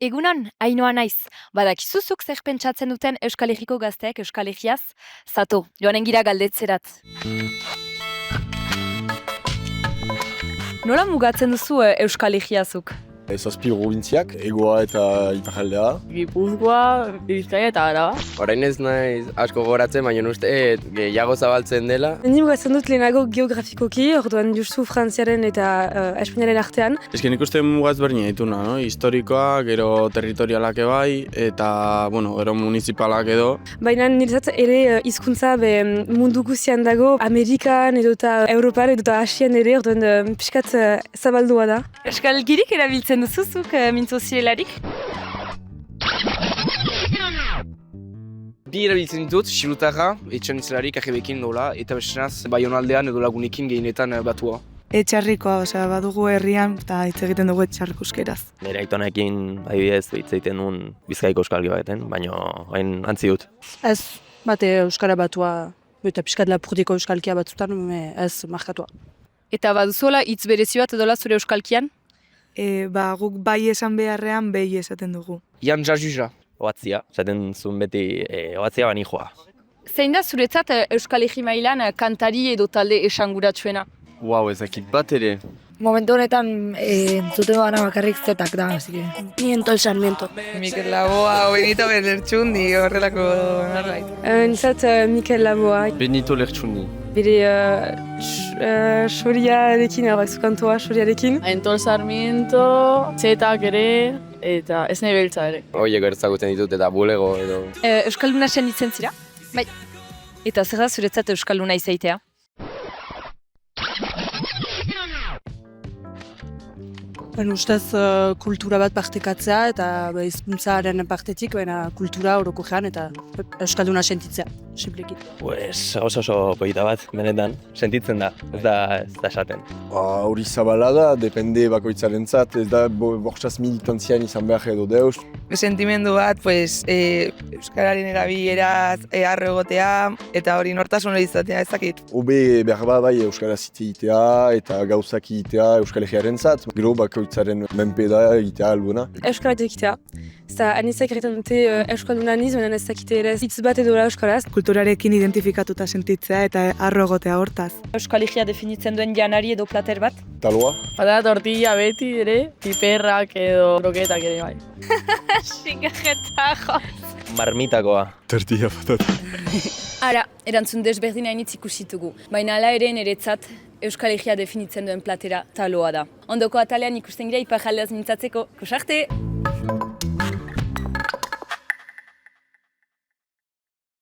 Egunon, Ainoa naiz. Badakizuzuk zer pentsatzen duten Euskal Herriko gazteek Euskal Herriaz? Zato, joanen gira galdetzerat. Nola mugatzen duzu Euskal Herriazuk? Zazpi probintziak, Egoa eta Iparraldea. Gipuzkoa, Bizkaia eta Araba. Orain ez naiz asko goratzen, baina uste gehiago zabaltzen dela. Ni mugatzen dut lehenago geografikoki, orduan justu Frantziaren eta Espainiaren artean. Ezken ikusten mugaz berdina dituna, no? Historikoa, gero territorialak ebai, eta, gero municipalak edo. Baina niretzat ere hizkuntza mundu guzian dago, Amerikan edota Europan edota Asian ere, orduan pixkat zabaldua da. Euskal girik erabiltzen duzuzuk mintzo zirelarik? Bi erabiltzen ditut, Xilutarra, etxan izelarik ajebekin nola, eta bestenaz Baionaldean edo lagunekin gehienetan batua. Etxarrikoa, badugu herrian eta hitz egiten dugu etxarriko euskeraz. Nire aitonekin adibidez hitz egiten nuen Bizkaiko euskalgi baten, baina hain antzi dut. Ez, bate euskara batua, eta pixkat lapurdiko euskalkia batzutan, ez markatua. Eta baduzuela hitz berezi bat edola zure euskalkian? Guk bai esan beharrean behi esaten dugu. Jan jajuja. Oatzia, esaten zuen beti oatzia bani joa. Zein da zuretzat Euskal Herri mailan kantari edo talde esanguratsuena? Ez dakit bat ere. Momentu honetan entzuten dudana bakarrik zetak da, así que... Ni Entol Sarmiento. Mikel Laboa, Benito Belertxundi, horrelako norbait. Niretzat Mikel Laboa. Benito Lertxundi. Bere xoriarekin, kantoa xoriarekin. Entol Sarmiento, Zetak ere, eta ez nahi beltza ere. Horiek gertzagutzen ditut eta bulego edo. Euskalduna senditzen zira? Bai. Eta zer da zuretzat Euskalduna izaitea? Ustez kultura bat partekatzea eta hizkuntzaren partetik, baina kultura orokorrean eta euskalduna sentitzea, simpleki. Oso polita bat, benetan, sentitzen da, ez da esaten. Hori zabala da, depende bakoitzarentzat, ez da bortxaz militantzian izan behar edo deus. Sentimendu bat, euskararen erabileraz harro egotea, eta hori nortasun hori izatea ezakit. Hobe behar bat bai euskaraz hitz egitea eta gauzak egitea Euskal Herriarentzat. Gero bakoitzaren menpe da egitea albuna. Euskara egitea. Eta anizak egiten dute euskalduna niz, baina ez dakite ere hitz bat edola euskaraz. Kulturarekin identifikatuta sentitzea eta harro egotea hortaz. Euskal Herria definitzen duen janari edo plater bat? Taloa. Bada tortilla beti ere, piperrak edo kroketak ere bai. Xingarreta joz. Marmitakoa. Tortilla patata. Ara, erantzun desberdin hainitz ikusitugu, baina hala ere niretzat Euskal Herria definitzen duen platera taloa da. Ondoko atalean ikusten gira Iparraldeaz mintzatzeko. Kusarte!